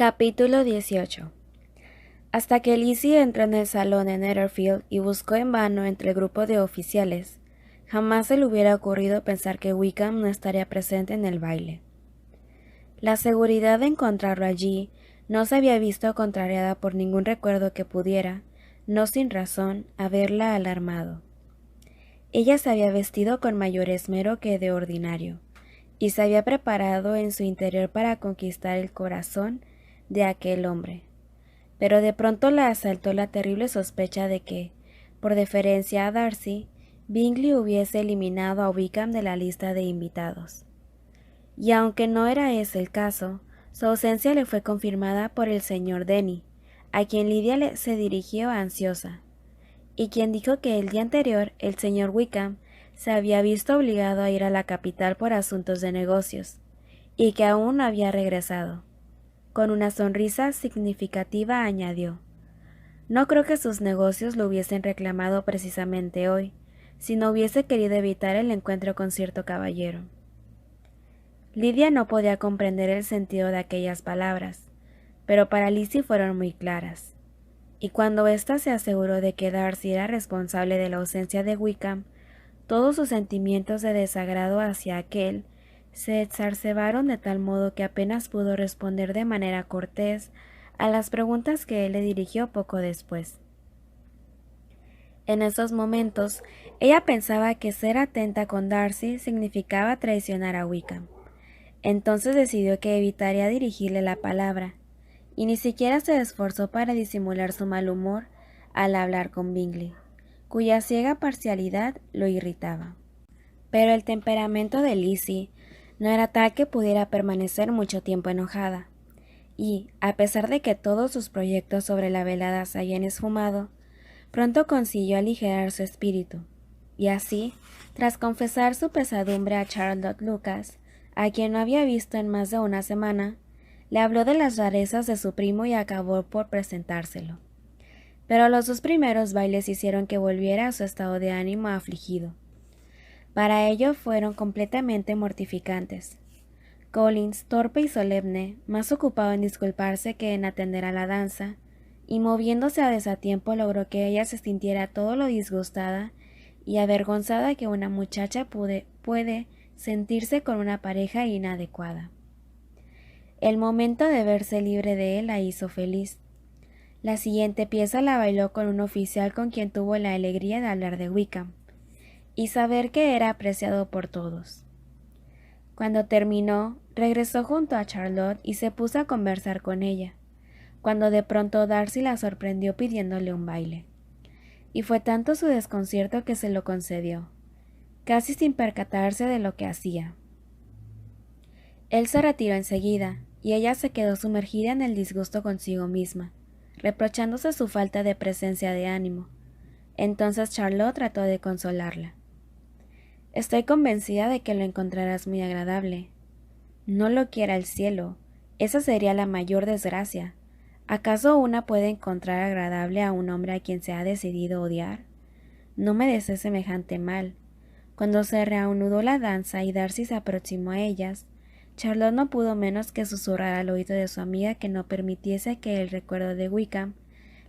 Capítulo 18. Hasta que Lizzie entró en el salón de Netherfield y buscó en vano entre el grupo de oficiales, jamás se le hubiera ocurrido pensar que Wickham no estaría presente en el baile. La seguridad de encontrarlo allí no se había visto contrariada por ningún recuerdo que pudiera, no sin razón, haberla alarmado. Ella se había vestido con mayor esmero que de ordinario, y se había preparado en su interior para conquistar el corazón de aquel hombre. Pero de pronto la asaltó la terrible sospecha de que, por deferencia a Darcy, Bingley hubiese eliminado a Wickham de la lista de invitados. Y aunque no era ese el caso, su ausencia le fue confirmada por el señor Denny, a quien Lidia se dirigió ansiosa, y quien dijo que el día anterior el señor Wickham se había visto obligado a ir a la capital por asuntos de negocios, y que aún no había regresado. Con una sonrisa significativa añadió: «No creo que sus negocios lo hubiesen reclamado precisamente hoy, si no hubiese querido evitar el encuentro con cierto caballero». Lidia no podía comprender el sentido de aquellas palabras, pero para Lizzie fueron muy claras. Y cuando ésta se aseguró de que Darcy era responsable de la ausencia de Wickham, todos sus sentimientos de desagrado hacia aquel se exacerbaron de tal modo que apenas pudo responder de manera cortés a las preguntas que él le dirigió poco después. En esos momentos, ella pensaba que ser atenta con Darcy significaba traicionar a Wickham. Entonces decidió que evitaría dirigirle la palabra, y ni siquiera se esforzó para disimular su mal humor al hablar con Bingley, cuya ciega parcialidad lo irritaba. Pero el temperamento de Lizzie no era tal que pudiera permanecer mucho tiempo enojada, y, a pesar de que todos sus proyectos sobre la velada se habían esfumado, pronto consiguió aligerar su espíritu, y así, tras confesar su pesadumbre a Charlotte Lucas, a quien no había visto en más de una semana, le habló de las rarezas de su primo y acabó por presentárselo. Pero los dos primeros bailes hicieron que volviera a su estado de ánimo afligido. Para ello fueron completamente mortificantes. Collins, torpe y solemne, más ocupado en disculparse que en atender a la danza, y moviéndose a desatiempo logró que ella se sintiera todo lo disgustada y avergonzada que una muchacha puede sentirse con una pareja inadecuada. El momento de verse libre de él la hizo feliz. La siguiente pieza la bailó con un oficial con quien tuvo la alegría de hablar de Wickham, y saber que era apreciado por todos. Cuando terminó, regresó junto a Charlotte y se puso a conversar con ella, cuando de pronto Darcy la sorprendió pidiéndole un baile. Y fue tanto su desconcierto que se lo concedió, casi sin percatarse de lo que hacía. Él se retiró enseguida, y ella se quedó sumergida en el disgusto consigo misma, reprochándose su falta de presencia de ánimo. Entonces Charlotte trató de consolarla. «Estoy convencida de que lo encontrarás muy agradable». «No lo quiera el cielo. Esa sería la mayor desgracia. ¿Acaso una puede encontrar agradable a un hombre a quien se ha decidido odiar? No me desee semejante mal». Cuando se reanudó la danza y Darcy se aproximó a ellas, Charlotte no pudo menos que susurrar al oído de su amiga que no permitiese que el recuerdo de Wickham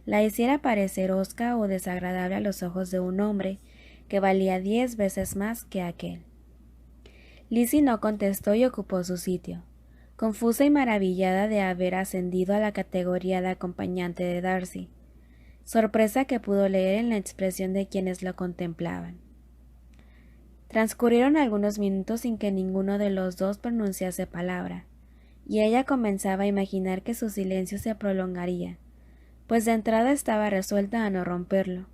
la hiciera parecer hosca o desagradable a los ojos de un hombre que valía 10 veces más que aquel. Lizzie no contestó y ocupó su sitio, confusa y maravillada de haber ascendido a la categoría de acompañante de Darcy, sorpresa que pudo leer en la expresión de quienes lo contemplaban. Transcurrieron algunos minutos sin que ninguno de los dos pronunciase palabra, y ella comenzaba a imaginar que su silencio se prolongaría, pues de entrada estaba resuelta a no romperlo,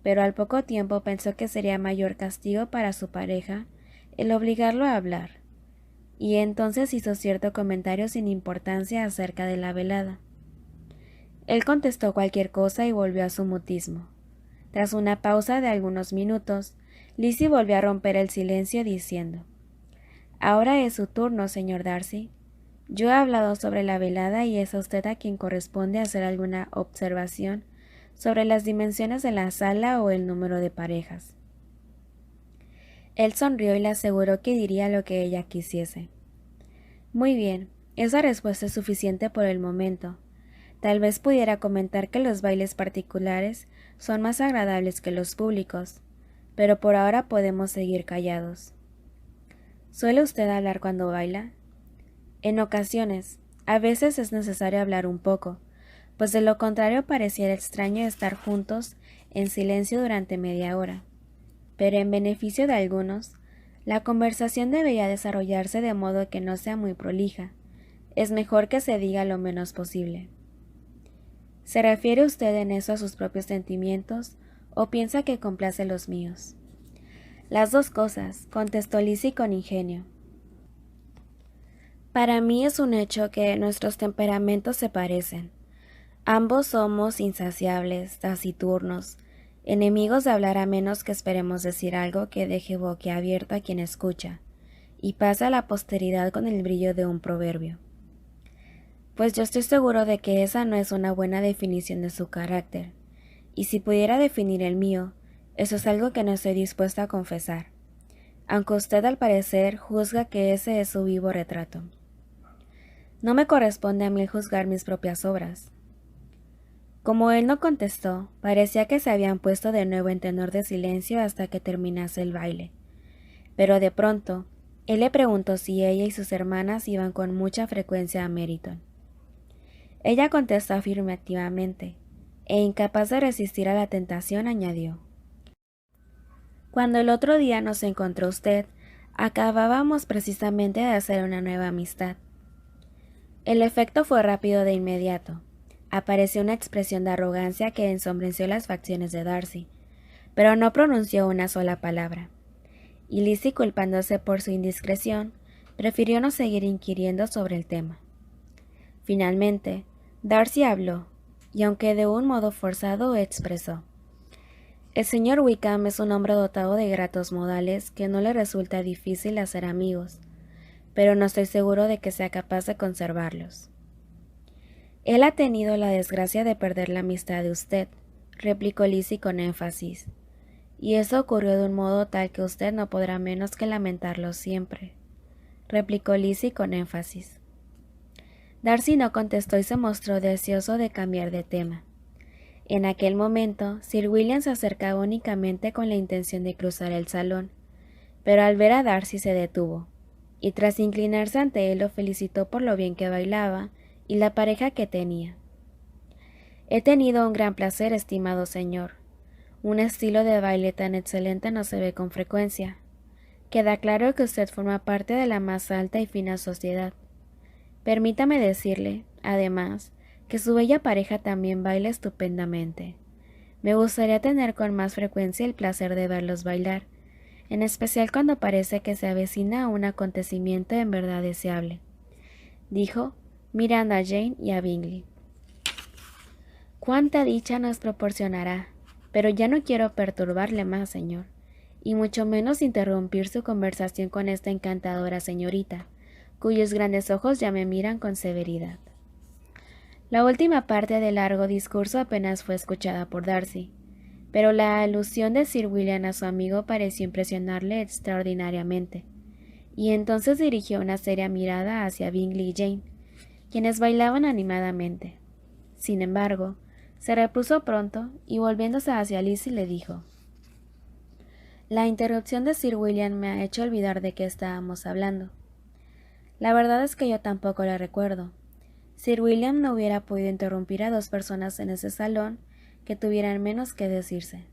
pero al poco tiempo pensó que sería mayor castigo para su pareja el obligarlo a hablar, y entonces hizo cierto comentario sin importancia acerca de la velada. Él contestó cualquier cosa y volvió a su mutismo. Tras una pausa de algunos minutos, Lizzie volvió a romper el silencio diciendo: «Ahora es su turno, señor Darcy. Yo he hablado sobre la velada y es a usted a quien corresponde hacer alguna observación sobre las dimensiones de la sala o el número de parejas». Él sonrió y le aseguró que diría lo que ella quisiese. «Muy bien, Esa respuesta es suficiente por el momento. Tal vez pudiera comentar que los bailes particulares son más agradables que los públicos, pero por ahora podemos seguir callados. ¿Suele usted hablar cuando baila? En ocasiones, a veces es necesario hablar un poco, pues de lo contrario pareciera extraño estar juntos en silencio durante media hora. Pero en beneficio de algunos, la conversación debería desarrollarse de modo que no sea muy prolija. Es mejor que se diga lo menos posible. ¿Se refiere usted en eso a sus propios sentimientos o piensa que complace los míos? Las dos cosas, contestó Lizzie con ingenio. Para mí es un hecho que nuestros temperamentos se parecen. Ambos somos insaciables, taciturnos, enemigos de hablar a menos que esperemos decir algo que deje boquiabierto a quien escucha, y pasa a la posteridad con el brillo de un proverbio. Pues yo estoy seguro de que esa no es una buena definición de su carácter, y si pudiera definir el mío, eso es algo que no estoy dispuesta a confesar, aunque usted al parecer juzga que ese es su vivo retrato. No me corresponde a mí juzgar mis propias obras. Como él no contestó, parecía que se habían puesto de nuevo en tenor de silencio hasta que terminase el baile. Pero de pronto, él le preguntó si ella y sus hermanas iban con mucha frecuencia a Meryton. Ella contestó afirmativamente, e incapaz de resistir a la tentación, añadió: Cuando el otro día nos encontró usted, acabábamos precisamente de hacer una nueva amistad. El efecto fue rápido de inmediato. Apareció una expresión de arrogancia que ensombreció las facciones de Darcy, pero no pronunció una sola palabra. Y Lizzie, culpándose por su indiscreción, prefirió no seguir inquiriendo sobre el tema. Finalmente, Darcy habló, y aunque de un modo forzado, expresó: El señor Wickham es un hombre dotado de gratos modales que no le resulta difícil hacer amigos, pero no estoy seguro de que sea capaz de conservarlos. Él ha tenido la desgracia de perder la amistad de usted, replicó Lizzie con énfasis, y eso ocurrió de un modo tal que usted no podrá menos que lamentarlo siempre, replicó Lizzie con énfasis. Darcy no contestó y se mostró deseoso de cambiar de tema. En aquel momento, Sir William se acercaba únicamente con la intención de cruzar el salón, pero al ver a Darcy se detuvo, y tras inclinarse ante él lo felicitó por lo bien que bailaba y la pareja que tenía. He tenido un gran placer, estimado señor. Un estilo de baile tan excelente no se ve con frecuencia. Queda claro que usted forma parte de la más alta y fina sociedad. Permítame decirle, además, que su bella pareja también baila estupendamente. Me gustaría tener con más frecuencia el placer de verlos bailar, en especial cuando parece que se avecina un acontecimiento en verdad deseable, dijo, mirando a Jane y a Bingley. Cuánta dicha nos proporcionará, pero ya no quiero perturbarle más, señor, y mucho menos interrumpir su conversación con esta encantadora señorita, cuyos grandes ojos ya me miran con severidad. La última parte del largo discurso apenas fue escuchada por Darcy, pero la alusión de Sir William a su amigo pareció impresionarle extraordinariamente, y entonces dirigió una seria mirada hacia Bingley y Jane, quienes bailaban animadamente. Sin embargo, se repuso pronto y volviéndose hacia Lizzie le dijo: La interrupción de Sir William me ha hecho olvidar de qué estábamos hablando. La verdad es que yo tampoco la recuerdo. Sir William no hubiera podido interrumpir a dos personas en ese salón que tuvieran menos que decirse.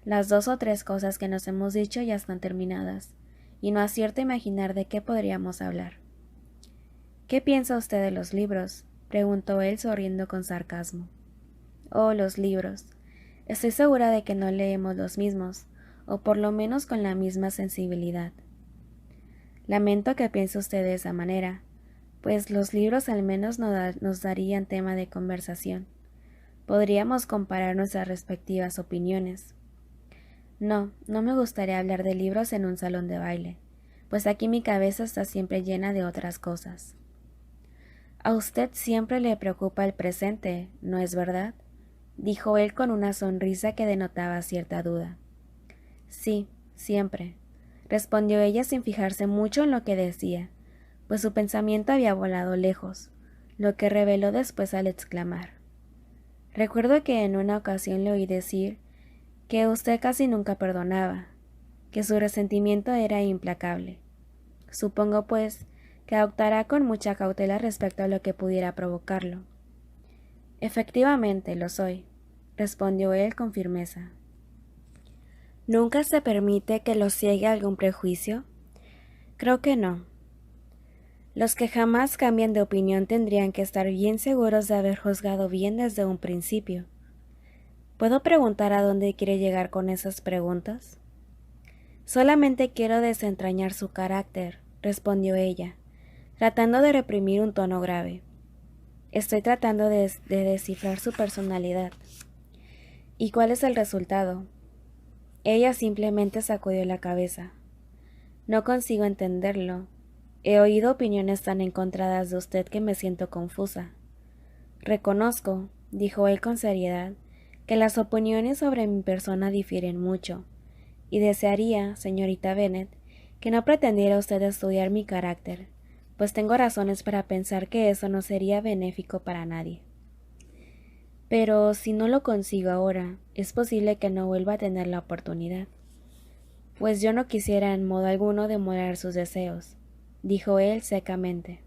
Las 2 o 3 cosas que nos hemos dicho ya están terminadas, y no acierto a imaginar de qué podríamos hablar. ¿Qué piensa usted de los libros?, preguntó él sonriendo con sarcasmo. Oh, los libros. Estoy segura de que no leemos los mismos, o por lo menos con la misma sensibilidad. Lamento que piense usted de esa manera, pues los libros al menos nos darían tema de conversación. Podríamos comparar nuestras respectivas opiniones. No me gustaría hablar de libros en un salón de baile, pues aquí mi cabeza está siempre llena de otras cosas. A usted siempre le preocupa el presente, ¿no es verdad?, dijo él con una sonrisa que denotaba cierta duda. Sí, siempre, respondió ella sin fijarse mucho en lo que decía, pues su pensamiento había volado lejos, lo que reveló después al exclamar: «Recuerdo que en una ocasión le oí decir que usted casi nunca perdonaba, que su resentimiento era implacable. Supongo, pues, que adoptará con mucha cautela respecto a lo que pudiera provocarlo». «Efectivamente, lo soy», respondió él con firmeza. «¿Nunca se permite que lo ciegue algún prejuicio?» «Creo que no. Los que jamás cambian de opinión tendrían que estar bien seguros de haber juzgado bien desde un principio. ¿Puedo preguntar a dónde quiere llegar con esas preguntas?» «Solamente quiero desentrañar su carácter», respondió ella, tratando de reprimir un tono grave. «Estoy tratando de descifrar su personalidad». «¿Y cuál es el resultado?» Ella simplemente sacudió la cabeza. «No consigo entenderlo. He oído opiniones tan encontradas de usted que me siento confusa». «Reconozco», dijo él con seriedad, «que las opiniones sobre mi persona difieren mucho, y desearía, señorita Bennet, que no pretendiera usted estudiar mi carácter, pues tengo razones para pensar que eso no sería benéfico para nadie. Pero si no lo consigo ahora, es posible que no vuelva a tener la oportunidad. Pues yo no quisiera en modo alguno demorar sus deseos», dijo él secamente.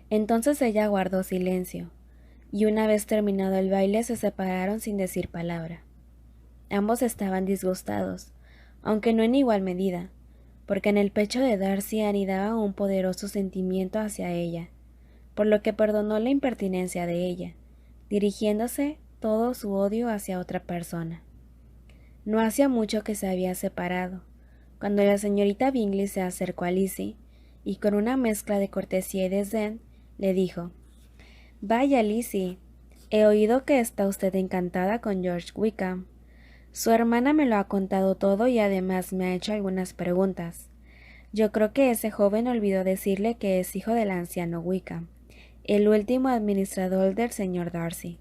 Entonces ella guardó silencio, y una vez terminado el baile se separaron sin decir palabra. Ambos estaban disgustados, aunque no en igual medida, porque en el pecho de Darcy anidaba un poderoso sentimiento hacia ella, por lo que perdonó la impertinencia de ella, dirigiéndose todo su odio hacia otra persona. No hacía mucho que se había separado, cuando la señorita Bingley se acercó a Lizzie, y con una mezcla de cortesía y desdén, le dijo: «Vaya, Lizzie, he oído que está usted encantada con George Wickham. Su hermana me lo ha contado todo y además me ha hecho algunas preguntas. Yo creo que ese joven olvidó decirle que es hijo del anciano Wickham, el último administrador del señor Darcy.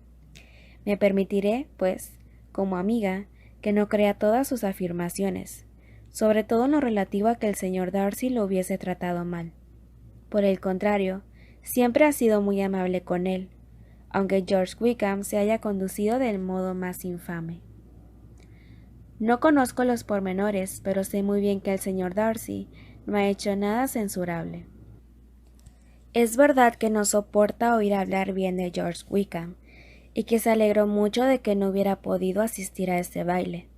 Me permitiré, pues, como amiga, que no crea todas sus afirmaciones, sobre todo en lo relativo a que el señor Darcy lo hubiese tratado mal. Por el contrario, siempre ha sido muy amable con él, aunque George Wickham se haya conducido del modo más infame. No conozco los pormenores, pero sé muy bien que el señor Darcy no ha hecho nada censurable. Es verdad que no soporta oír hablar bien de George Wickham, y que se alegró mucho de que no hubiera podido asistir a este baile.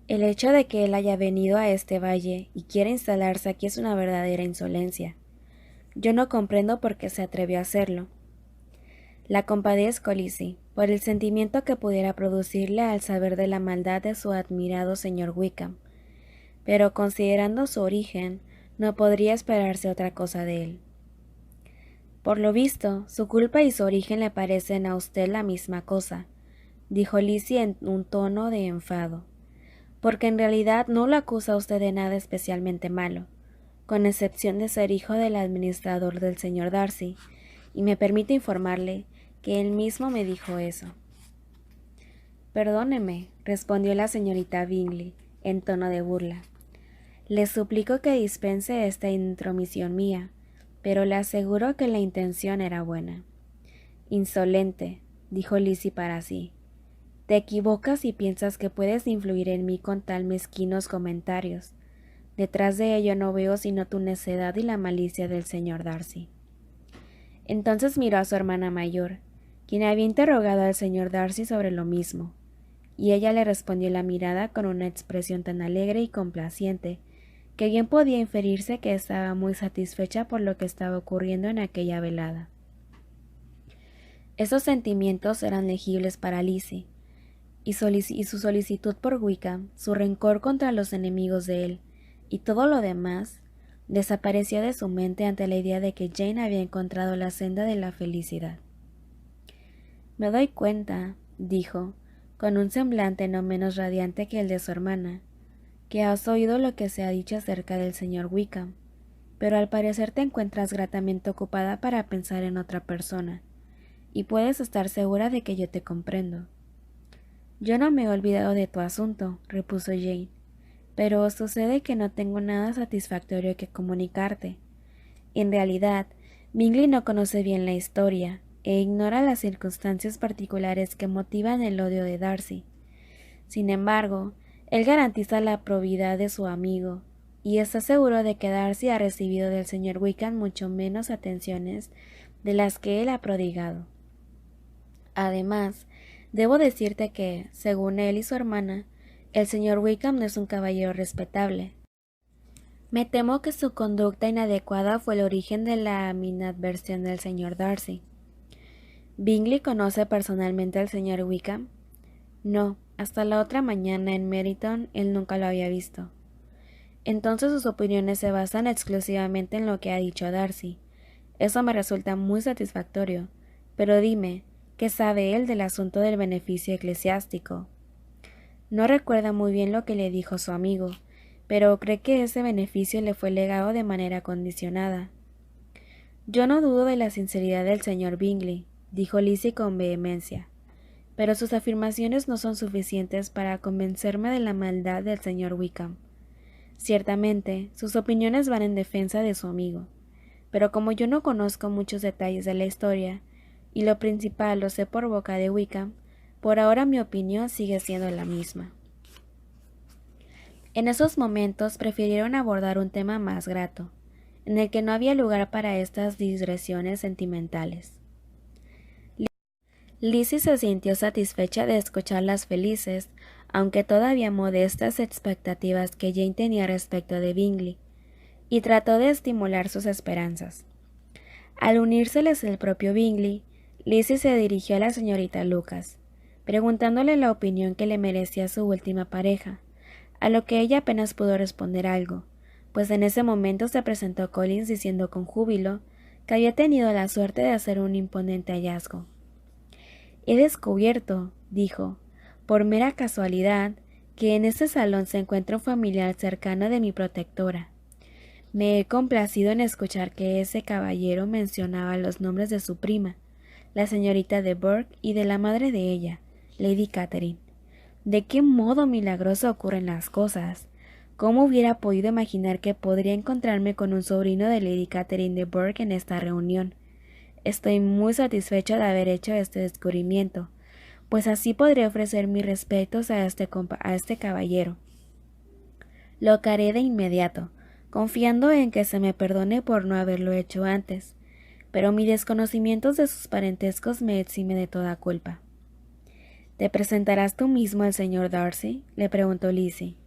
El hecho de que él haya venido a este valle y quiera instalarse aquí es una verdadera insolencia. Yo no comprendo por qué se atrevió a hacerlo. La compadezco, Lizzie, por el sentimiento que pudiera producirle al saber de la maldad de su admirado señor Wickham, pero considerando su origen, no podría esperarse otra cosa de él. Por lo visto, su culpa y su origen le parecen a usted la misma cosa, dijo Lizzie en un tono de enfado, porque en realidad no lo acusa usted de nada especialmente malo, con excepción de ser hijo del administrador del señor Darcy, y me permite informarle que él mismo me dijo eso. «Perdóneme», respondió la señorita Bingley, en tono de burla. «Le suplico que dispense esta intromisión mía, pero le aseguro que la intención era buena». «Insolente», dijo Lizzie para sí. «Te equivocas y piensas que puedes influir en mí con tan mezquinos comentarios. Detrás de ello no veo sino tu necedad y la malicia del señor Darcy». Entonces miró a su hermana mayor, quien había interrogado al señor Darcy sobre lo mismo, y ella le respondió la mirada con una expresión tan alegre y complaciente, que bien podía inferirse que estaba muy satisfecha por lo que estaba ocurriendo en aquella velada. Esos sentimientos eran legibles para Lizzie, y su solicitud por Wickham, su rencor contra los enemigos de él, y todo lo demás, desapareció de su mente ante la idea de que Jane había encontrado la senda de la felicidad. «Me doy cuenta», dijo, con un semblante no menos radiante que el de su hermana, «que has oído lo que se ha dicho acerca del señor Wickham, pero al parecer te encuentras gratamente ocupada para pensar en otra persona, y puedes estar segura de que yo te comprendo». «Yo no me he olvidado de tu asunto», repuso Jane, «pero sucede que no tengo nada satisfactorio que comunicarte, En realidad, Bingley no conoce bien la historia e ignora las circunstancias particulares que motivan el odio de Darcy. Sin embargo, él garantiza la probidad de su amigo y está seguro de que Darcy ha recibido del señor Wickham mucho menos atenciones de las que él ha prodigado. Además, debo decirte que, según él y su hermana, el señor Wickham no es un caballero respetable. Me temo que su conducta inadecuada fue el origen de la animadversión del señor Darcy. ¿Bingley conoce personalmente al señor Wickham? No, hasta la otra mañana en Meryton él nunca lo había visto. Entonces sus opiniones se basan exclusivamente en lo que ha dicho Darcy. Eso me resulta muy satisfactorio. Pero dime, ¿qué sabe él del asunto del beneficio eclesiástico? No recuerda muy bien lo que le dijo su amigo, pero cree que ese beneficio le fue legado de manera condicionada. Yo no dudo de la sinceridad del señor Bingley, dijo Lizzie con vehemencia, pero sus afirmaciones no son suficientes para convencerme de la maldad del señor Wickham. Ciertamente, sus opiniones van en defensa de su amigo, pero como yo no conozco muchos detalles de la historia, y lo principal lo sé por boca de Wickham, por ahora mi opinión sigue siendo la misma. En esos momentos prefirieron abordar un tema más grato, en el que no había lugar para estas digresiones sentimentales. Lizzie se sintió satisfecha de escuchar las felices, aunque todavía modestas expectativas que Jane tenía respecto de Bingley, y trató de estimular sus esperanzas. Al unírseles el propio Bingley, Lizzie se dirigió a la señorita Lucas, preguntándole la opinión que le merecía su última pareja, a lo que ella apenas pudo responder algo, pues en ese momento se presentó Collins diciendo con júbilo que había tenido la suerte de hacer un imponente hallazgo. He descubierto, dijo, por mera casualidad, que en este salón se encuentra un familiar cercano de mi protectora. Me he complacido en escuchar que ese caballero mencionaba los nombres de su prima, la señorita de Burke, y de la madre de ella, Lady Catherine. ¿De qué modo milagroso ocurren las cosas? ¿Cómo hubiera podido imaginar que podría encontrarme con un sobrino de Lady Catherine de Burke en esta reunión? Estoy muy satisfecho de haber hecho este descubrimiento, pues así podré ofrecer mis respetos a este caballero. Lo haré de inmediato, confiando en que se me perdone por no haberlo hecho antes, pero mi desconocimiento de sus parentescos me exime de toda culpa. ¿Te presentarás tú mismo al señor Darcy?, le preguntó Lizzie.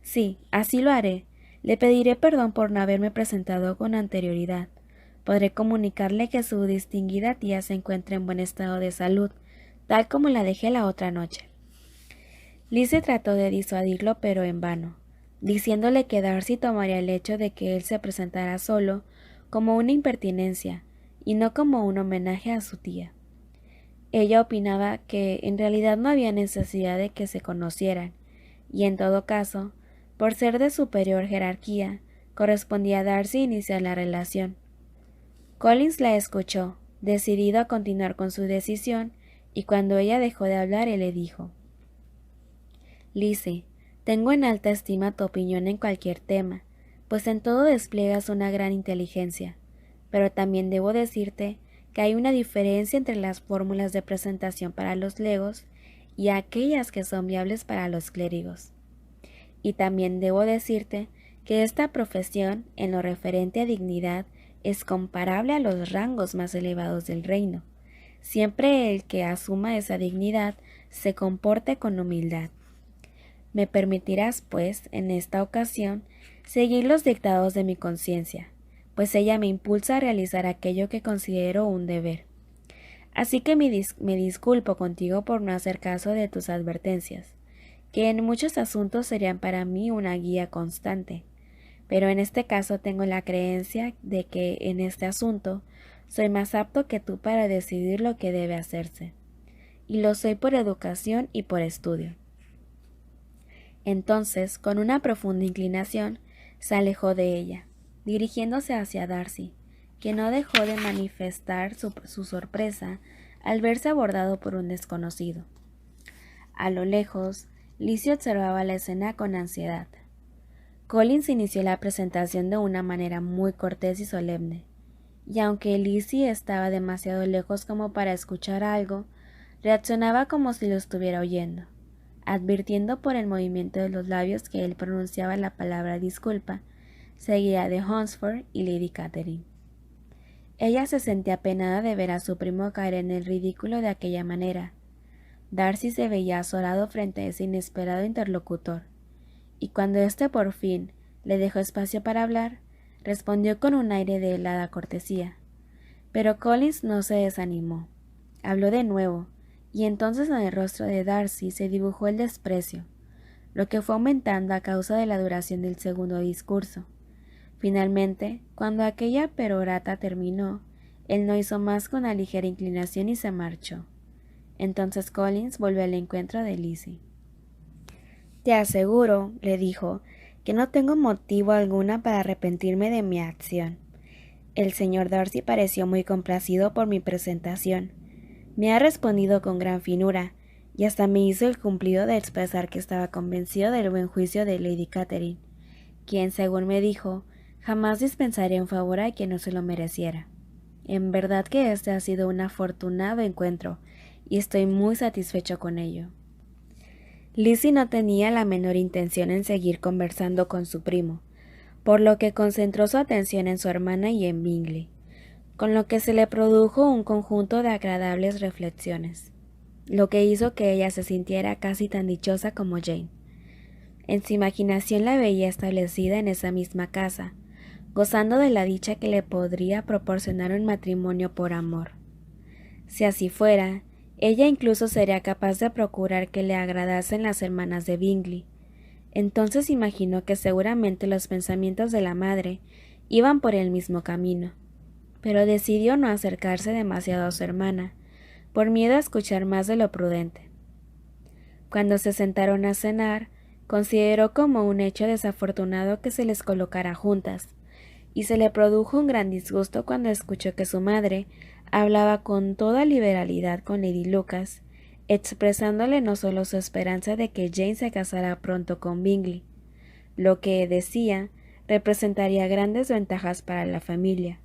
Sí, así lo haré. Le pediré perdón por no haberme presentado con anterioridad. Podré comunicarle que su distinguida tía se encuentra en buen estado de salud, tal como la dejé la otra noche. Lizzie trató de disuadirlo, pero en vano, diciéndole que Darcy tomaría el hecho de que él se presentara solo como una impertinencia y no como un homenaje a su tía. Ella opinaba que en realidad no había necesidad de que se conocieran, y en todo caso, por ser de superior jerarquía, correspondía a Darcy iniciar la relación. Collins la escuchó, decidido a continuar con su decisión, y cuando ella dejó de hablar, él le dijo: Lizzie, tengo en alta estima tu opinión en cualquier tema, pues en todo despliegas una gran inteligencia, pero también debo decirte que hay una diferencia entre las fórmulas de presentación para los legos y aquellas que son viables para los clérigos. Y también debo decirte que esta profesión, en lo referente a dignidad, es comparable a los rangos más elevados del reino, siempre el que asuma esa dignidad se comporte con humildad. Me permitirás, pues, en esta ocasión, seguir los dictados de mi conciencia, pues ella me impulsa a realizar aquello que considero un deber. Así que me disculpo contigo por no hacer caso de tus advertencias, que en muchos asuntos serían para mí una guía constante, pero en este caso tengo la creencia de que en este asunto soy más apto que tú para decidir lo que debe hacerse, y lo soy por educación y por estudio. Entonces, con una profunda inclinación, se alejó de ella, dirigiéndose hacia Darcy, que no dejó de manifestar su sorpresa al verse abordado por un desconocido. A lo lejos, Lizzie observaba la escena con ansiedad. Collins inició la presentación de una manera muy cortés y solemne, y aunque Lizzie estaba demasiado lejos como para escuchar algo, reaccionaba como si lo estuviera oyendo, advirtiendo por el movimiento de los labios que él pronunciaba la palabra disculpa, seguida de Hunsford y Lady Catherine. Ella se sentía apenada de ver a su primo caer en el ridículo de aquella manera. Darcy se veía azorado frente a ese inesperado interlocutor, y cuando éste por fin le dejó espacio para hablar, respondió con un aire de helada cortesía. Pero Collins no se desanimó. Habló de nuevo, y entonces en el rostro de Darcy se dibujó el desprecio, lo que fue aumentando a causa de la duración del segundo discurso. Finalmente, cuando aquella perorata terminó, él no hizo más que una ligera inclinación y se marchó. Entonces Collins volvió al encuentro de Lizzie. «Te aseguro», le dijo, «que no tengo motivo alguno para arrepentirme de mi acción». El señor Darcy pareció muy complacido por mi presentación. Me ha respondido con gran finura, y hasta me hizo el cumplido de expresar que estaba convencido del buen juicio de Lady Catherine, quien, según me dijo, jamás dispensaría un favor a quien no se lo mereciera. En verdad que este ha sido un afortunado encuentro, y estoy muy satisfecho con ello. Lizzie no tenía la menor intención en seguir conversando con su primo, por lo que concentró su atención en su hermana y en Bingley, con lo que se le produjo un conjunto de agradables reflexiones, lo que hizo que ella se sintiera casi tan dichosa como Jane. En su imaginación la veía establecida en esa misma casa, gozando de la dicha que le podría proporcionar un matrimonio por amor. Si así fuera, ella incluso sería capaz de procurar que le agradasen las hermanas de Bingley. Entonces imaginó que seguramente los pensamientos de la madre iban por el mismo camino, pero decidió no acercarse demasiado a su hermana, por miedo a escuchar más de lo prudente. Cuando se sentaron a cenar, consideró como un hecho desafortunado que se les colocara juntas, y se le produjo un gran disgusto cuando escuchó que su madre hablaba con toda liberalidad con Lady Lucas, expresándole no solo su esperanza de que Jane se casara pronto con Bingley, lo que, decía, representaría grandes ventajas para la familia,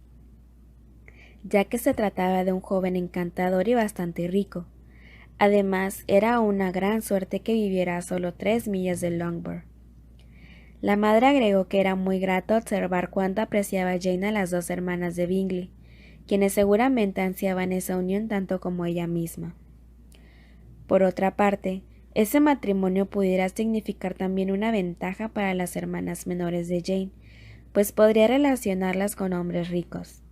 ya que se trataba de un joven encantador y bastante rico. Además, era una gran suerte que viviera a solo 3 millas de Longbourn. La madre agregó que era muy grato observar cuánto apreciaba Jane a las 2 hermanas de Bingley, quienes seguramente ansiaban esa unión tanto como ella misma. Por otra parte, ese matrimonio pudiera significar también una ventaja para las hermanas menores de Jane, pues podría relacionarlas con hombres ricos.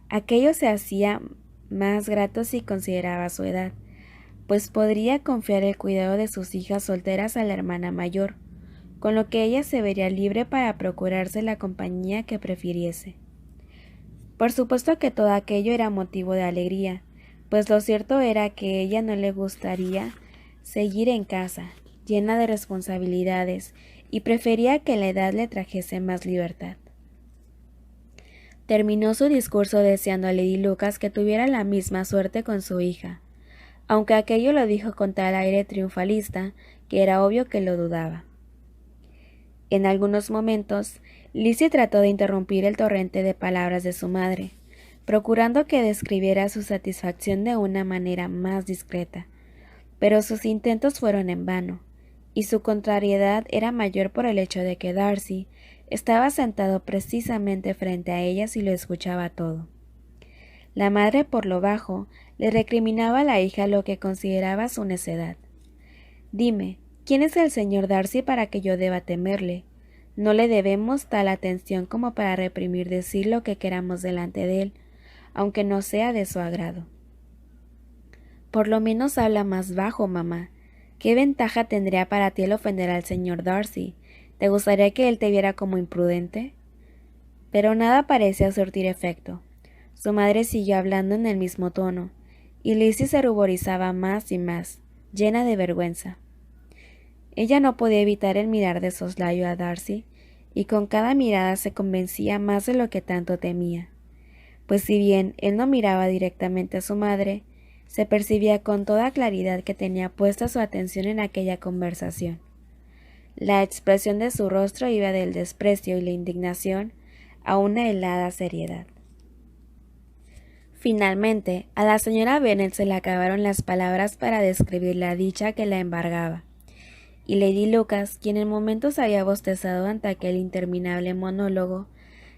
Aquello se hacía más grato si consideraba su edad, pues podría confiar el cuidado de sus hijas solteras a la hermana mayor, con lo que ella se vería libre para procurarse la compañía que prefiriese. Por supuesto que todo aquello era motivo de alegría, pues lo cierto era que a ella no le gustaría seguir en casa, llena de responsabilidades, y prefería que la edad le trajese más libertad. Terminó su discurso deseando a Lady Lucas que tuviera la misma suerte con su hija, aunque aquello lo dijo con tal aire triunfalista que era obvio que lo dudaba. En algunos momentos, Lizzie trató de interrumpir el torrente de palabras de su madre, procurando que describiera su satisfacción de una manera más discreta, pero sus intentos fueron en vano, y su contrariedad era mayor por el hecho de que Darcy estaba sentado precisamente frente a ellas y lo escuchaba todo. La madre, por lo bajo, le recriminaba a la hija lo que consideraba su necedad. «Dime, ¿quién es el señor Darcy para que yo deba temerle? No le debemos tal atención como para reprimir decir lo que queramos delante de él, aunque no sea de su agrado». «Por lo menos habla más bajo, mamá. ¿Qué ventaja tendría para ti el ofender al señor Darcy? ¿Te gustaría que él te viera como imprudente?» Pero nada parecía surtir efecto. Su madre siguió hablando en el mismo tono, y Lizzie se ruborizaba más y más, llena de vergüenza. Ella no podía evitar el mirar de soslayo a Darcy, y con cada mirada se convencía más de lo que tanto temía, pues si bien él no miraba directamente a su madre, se percibía con toda claridad que tenía puesta su atención en aquella conversación. La expresión de su rostro iba del desprecio y la indignación a una helada seriedad. Finalmente, a la señora Bennet se le acabaron las palabras para describir la dicha que la embargaba, y Lady Lucas, quien en momentos había bostezado ante aquel interminable monólogo,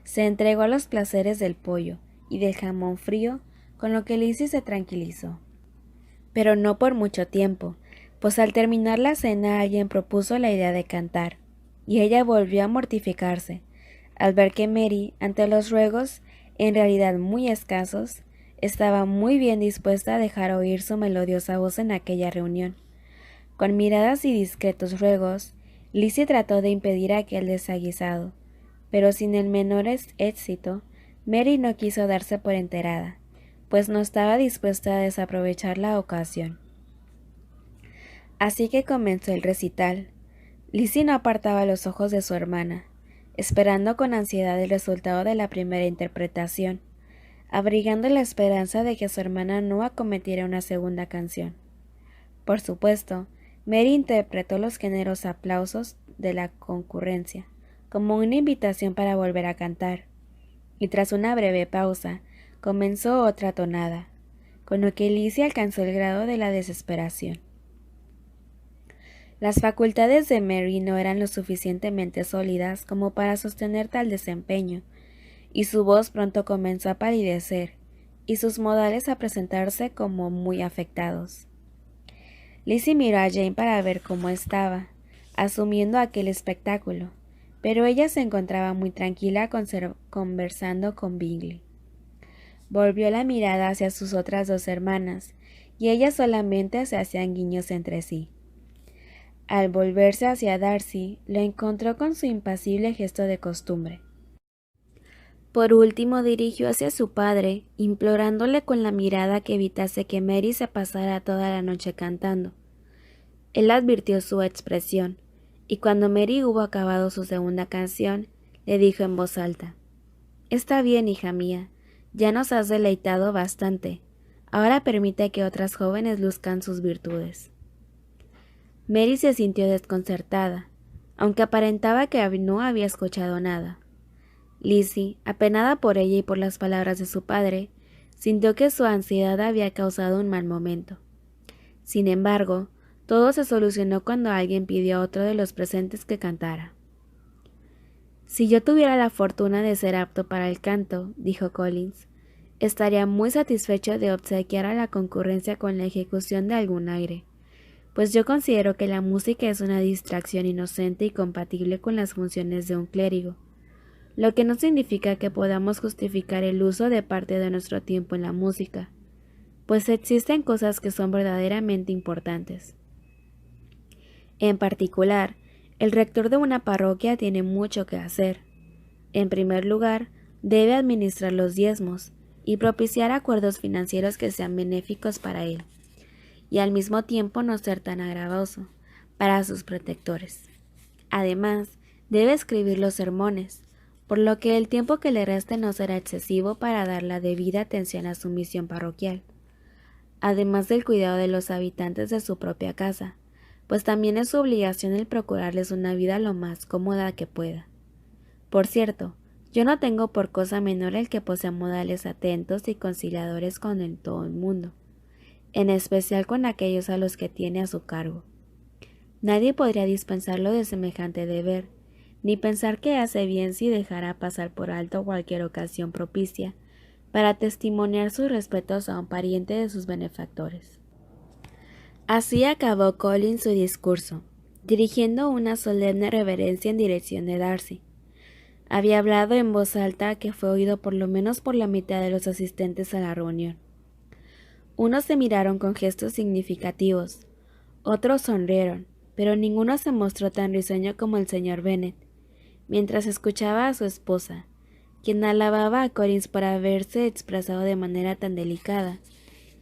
se entregó a los placeres del pollo y del jamón frío, con lo que Lizzie se tranquilizó. Pero no por mucho tiempo, pues al terminar la cena alguien propuso la idea de cantar, y ella volvió a mortificarse, al ver que Mary, ante los ruegos, en realidad muy escasos, estaba muy bien dispuesta a dejar oír su melodiosa voz en aquella reunión. Con miradas y discretos ruegos, Lizzie trató de impedir aquel desaguisado, pero sin el menor éxito. Mary no quiso darse por enterada, pues no estaba dispuesta a desaprovechar la ocasión. Así que comenzó el recital. Lizzie no apartaba los ojos de su hermana, esperando con ansiedad el resultado de la primera interpretación, abrigando la esperanza de que su hermana no acometiera una segunda canción. Por supuesto, Mary interpretó los generosos aplausos de la concurrencia, como una invitación para volver a cantar, y tras una breve pausa, comenzó otra tonada, con lo que Lizzie alcanzó el grado de la desesperación. Las facultades de Mary no eran lo suficientemente sólidas como para sostener tal desempeño, y su voz pronto comenzó a palidecer, y sus modales a presentarse como muy afectados. Lizzie miró a Jane para ver cómo estaba, asumiendo aquel espectáculo, pero ella se encontraba muy tranquila conversando con Bingley. Volvió la mirada hacia sus otras dos hermanas, y ellas solamente se hacían guiños entre sí. Al volverse hacia Darcy, lo encontró con su impasible gesto de costumbre. Por último dirigió hacia su padre, implorándole con la mirada que evitase que Mary se pasara toda la noche cantando. Él advirtió su expresión, y cuando Mary hubo acabado su segunda canción, le dijo en voz alta: «Está bien, hija mía, ya nos has deleitado bastante. Ahora permite que otras jóvenes luzcan sus virtudes». Mary se sintió desconcertada, aunque aparentaba que no había escuchado nada. Lizzie, apenada por ella y por las palabras de su padre, sintió que su ansiedad había causado un mal momento. Sin embargo, todo se solucionó cuando alguien pidió a otro de los presentes que cantara. «Si yo tuviera la fortuna de ser apto para el canto», dijo Collins, «estaría muy satisfecho de obsequiar a la concurrencia con la ejecución de algún aire, pues yo considero que la música es una distracción inocente y compatible con las funciones de un clérigo, lo que no significa que podamos justificar el uso de parte de nuestro tiempo en la música, pues existen cosas que son verdaderamente importantes. En particular, el rector de una parroquia tiene mucho que hacer. En primer lugar, debe administrar los diezmos y propiciar acuerdos financieros que sean benéficos para él, y al mismo tiempo no ser tan agravoso para sus protectores. Además, debe escribir los sermones, por lo que el tiempo que le reste no será excesivo para dar la debida atención a su misión parroquial, además del cuidado de los habitantes de su propia casa, pues también es su obligación el procurarles una vida lo más cómoda que pueda. Por cierto, yo no tengo por cosa menor el que posea modales atentos y conciliadores con todo el mundo, en especial con aquellos a los que tiene a su cargo. Nadie podría dispensarlo de semejante deber, ni pensar que hace bien si dejara pasar por alto cualquier ocasión propicia para testimoniar sus respetos a un pariente de sus benefactores». Así acabó Collins su discurso, dirigiendo una solemne reverencia en dirección de Darcy. Había hablado en voz alta que fue oído por lo menos por la mitad de los asistentes a la reunión. Unos se miraron con gestos significativos, otros sonrieron, pero ninguno se mostró tan risueño como el señor Bennet, mientras escuchaba a su esposa, quien alababa a Collins por haberse expresado de manera tan delicada,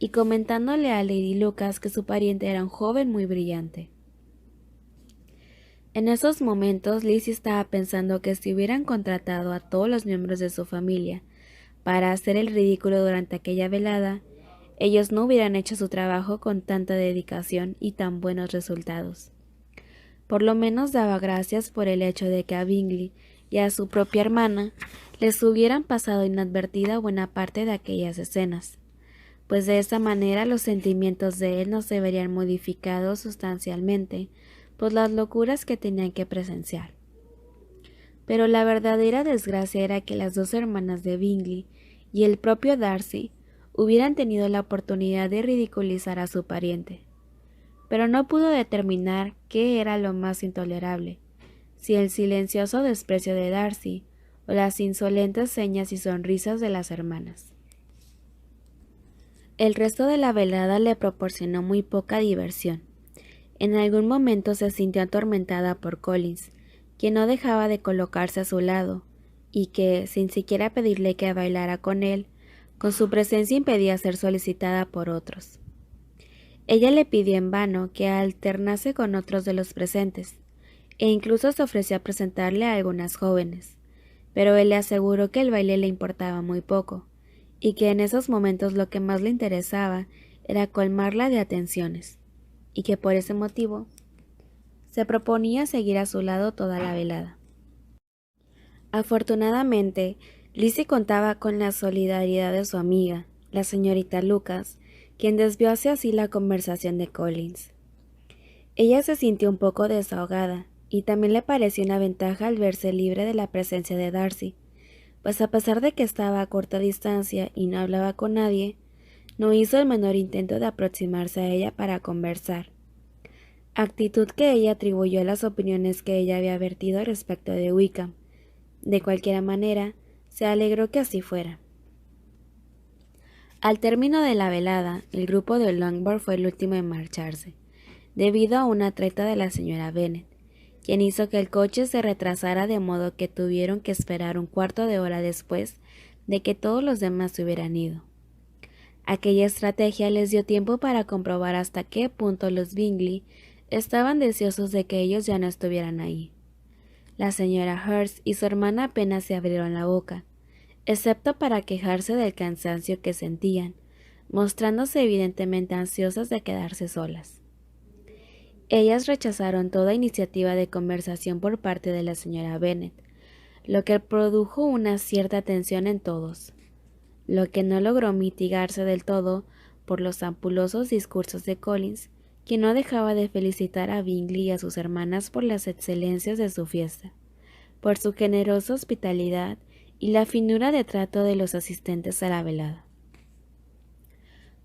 y comentándole a Lady Lucas que su pariente era un joven muy brillante. En esos momentos Lizzie estaba pensando que si hubieran contratado a todos los miembros de su familia para hacer el ridículo durante aquella velada, ellos no hubieran hecho su trabajo con tanta dedicación y tan buenos resultados. Por lo menos daba gracias por el hecho de que a Bingley y a su propia hermana les hubieran pasado inadvertida buena parte de aquellas escenas, pues de esta manera los sentimientos de él no se verían modificados sustancialmente por las locuras que tenían que presenciar. Pero la verdadera desgracia era que las dos hermanas de Bingley y el propio Darcy hubieran tenido la oportunidad de ridiculizar a su pariente. Pero no pudo determinar qué era lo más intolerable, si el silencioso desprecio de Darcy o las insolentes señas y sonrisas de las hermanas. El resto de la velada le proporcionó muy poca diversión. En algún momento se sintió atormentada por Collins, quien no dejaba de colocarse a su lado, y que, sin siquiera pedirle que bailara con él, con su presencia impedía ser solicitada por otros. Ella le pidió en vano que alternase con otros de los presentes, e incluso se ofreció a presentarle a algunas jóvenes, pero él le aseguró que el baile le importaba muy poco, y que en esos momentos lo que más le interesaba era colmarla de atenciones, y que por ese motivo se proponía seguir a su lado toda la velada. Afortunadamente, Lizzie contaba con la solidaridad de su amiga, la señorita Lucas, quien desvió hacia sí la conversación de Collins. Ella se sintió un poco desahogada, y también le pareció una ventaja al verse libre de la presencia de Darcy, pues a pesar de que estaba a corta distancia y no hablaba con nadie, no hizo el menor intento de aproximarse a ella para conversar, actitud que ella atribuyó a las opiniones que ella había vertido respecto de Wickham. De cualquier manera, se alegró que así fuera. Al término de la velada, el grupo de Longbourn fue el último en marcharse, debido a una treta de la señora Bennet, quien hizo que el coche se retrasara de modo que tuvieron que esperar un cuarto de hora después de que todos los demás se hubieran ido. Aquella estrategia les dio tiempo para comprobar hasta qué punto los Bingley estaban deseosos de que ellos ya no estuvieran ahí. La señora Hurst y su hermana apenas se abrieron la boca, excepto para quejarse del cansancio que sentían, mostrándose evidentemente ansiosas de quedarse solas. Ellas rechazaron toda iniciativa de conversación por parte de la señora Bennet, lo que produjo una cierta tensión en todos, lo que no logró mitigarse del todo por los ampulosos discursos de Collins, quien no dejaba de felicitar a Bingley y a sus hermanas por las excelencias de su fiesta, por su generosa hospitalidad y la finura de trato de los asistentes a la velada.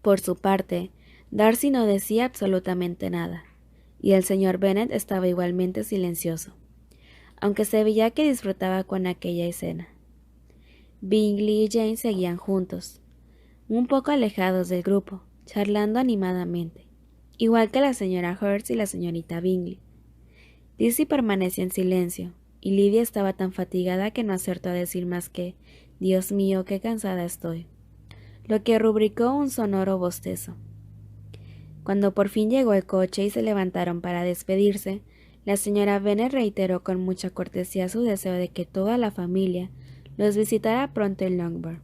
Por su parte, Darcy no decía absolutamente nada, y el señor Bennet estaba igualmente silencioso, aunque se veía que disfrutaba con aquella escena. Bingley y Jane seguían juntos, un poco alejados del grupo, charlando animadamente, igual que la señora Hurst y la señorita Bingley. Lizzie permanecía en silencio, y Lydia estaba tan fatigada que no acertó a decir más que «Dios mío, qué cansada estoy», lo que rubricó un sonoro bostezo. Cuando por fin llegó el coche y se levantaron para despedirse, la señora Bennet reiteró con mucha cortesía su deseo de que toda la familia los visitara pronto en Longbourn,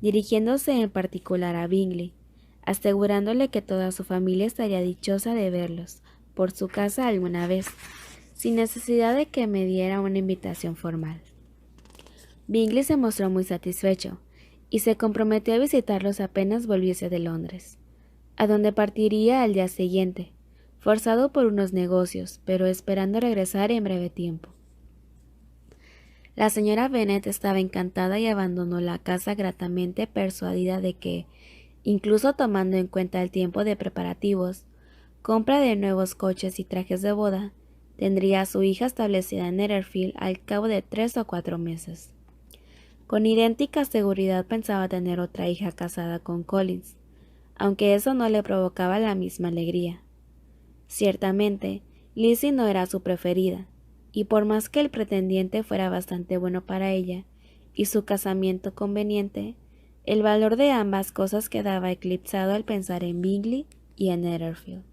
dirigiéndose en particular a Bingley, asegurándole que toda su familia estaría dichosa de verlos por su casa alguna vez, sin necesidad de que me diera una invitación formal. Bingley se mostró muy satisfecho, y se comprometió a visitarlos apenas volviese de Londres, a donde partiría al día siguiente, forzado por unos negocios, pero esperando regresar en breve tiempo. La señora Bennet estaba encantada y abandonó la casa gratamente persuadida de que, incluso tomando en cuenta el tiempo de preparativos, compra de nuevos coches y trajes de boda, tendría a su hija establecida en Netherfield al cabo de 3 o 4 meses. Con idéntica seguridad pensaba tener otra hija casada con Collins, aunque eso no le provocaba la misma alegría. Ciertamente, Lizzie no era su preferida, y por más que el pretendiente fuera bastante bueno para ella, y su casamiento conveniente, el valor de ambas cosas quedaba eclipsado al pensar en Bingley y en Netherfield.